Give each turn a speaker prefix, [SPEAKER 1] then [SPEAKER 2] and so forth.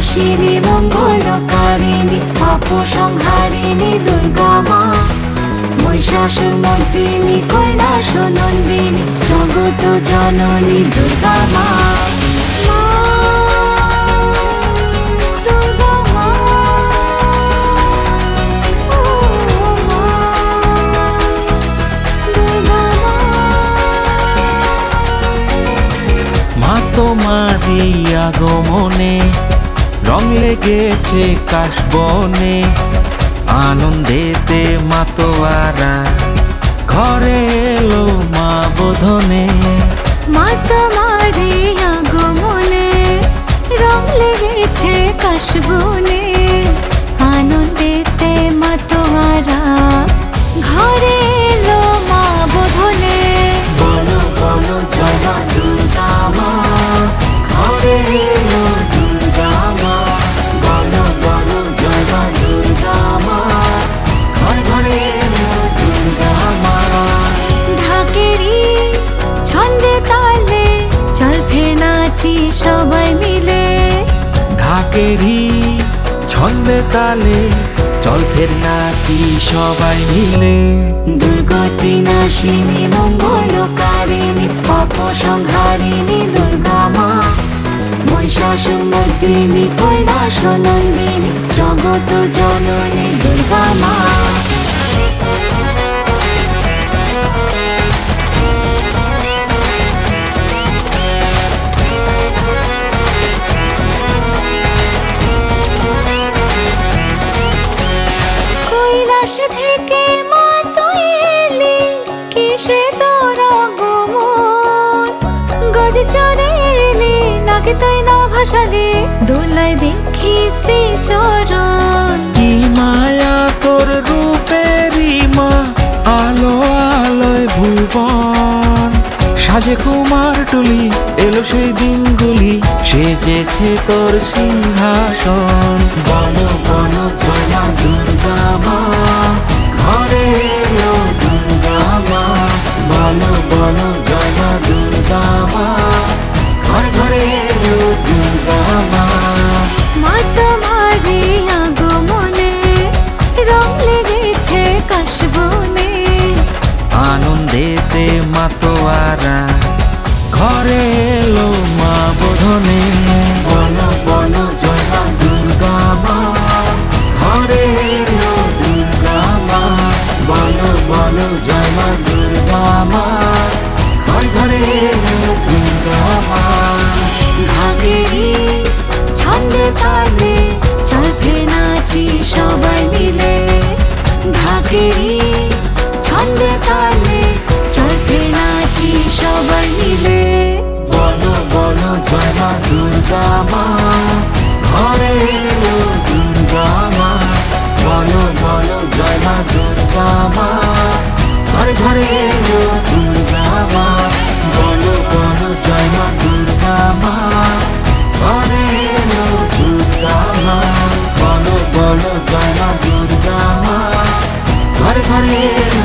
[SPEAKER 1] বিনাশিনী মঙ্গলকারিণী পাপ সংহারিণী দুর্গা মা, মহিষাসুরমর্দিনী কৈলাসনন্দিনী জগত জননী দুর্গা মা।
[SPEAKER 2] তোমারি আগমনে রং লেগেছে কাশবনে, আনন্দেতে মাতোয়ারা ঘরে এলো মা বোধনে।
[SPEAKER 1] মা তোমারি আগমনে রং লেগেছে কাশবনে, আনন্দেতে মাতোয়ারা ঘরে এলো মা বোধনে। বলো বলো জয় মা দুর্গা মা, ঘরে এলো দুর্গা মা। বলো বলো জয় মা দুর্গা মা, ঘরে ঘরে এলো দুর্গা মা। ঢাকেরি ছন্দে তালে চল ফের নাচি সবাই মিলে।
[SPEAKER 2] ঢাকেরি ছন্দে তালে চল ফের নাচি সবাই মিলে।
[SPEAKER 1] দুর্গতি নাশিনী মঙ্গলকারিণী পাপ সংহারিণী দুর্গা মা, মহিষাসুরমর্দিনী কৈলাসনন্দিনী জগত জননী দুর্গা মা। কৈলাস থেকে মা তুই এলি, কিসে তোর আগমন? গজ চড়ে এলি নাকি তুই না ভাসালি, দোলায় দেখি শ্রীচরণ।
[SPEAKER 2] কি মায়া তোর রূপেরই মা, আলো আলোয় ভুবন সাজে কুমার টুলি এলো সেই দিনগুলি, সেজেছে তোর সিংহাসন।
[SPEAKER 1] বলো বলো জয় মা দুর্গা মা, ঘরে এলো দুর্গা মা। বলো বলো জয় মা দুর্গা মা, ঘরে ঘরে এলো দুর্গা মা। মা তোমারি আগমনে রং লেগেছে কাশবনে,
[SPEAKER 2] আনন্দেতে মাতোয়ারা ঘরে এলো মা বোধনে।
[SPEAKER 1] বলো বলো জয় মা দুর্গা মা, ঘরে এলো দুর্গা মা। বলো বলো জয় মা দুর্গা মা, ঘরে ঘরে এলো দুর্গা মা। ঢাকেরি ছন্দে তালে চল ফের নাচি সবাই মিলে। ঢাকেরি ছন্দে তালে চল ফের নাচি সবাই মিলে। বলো বলো জয় মা দুর্গা মা, ঘরে এলো দুর্গা মা। বলো বলো জয় মা দুর্গা মা, ঘরে ঘরে এলো দুর্গা মা। বলো বলো জয় মা দুর্গা মা, ঘরে এলো দুর্গা মা। বলো বলো জয় মা দুর্গা মা, ঘরে ঘরে এলো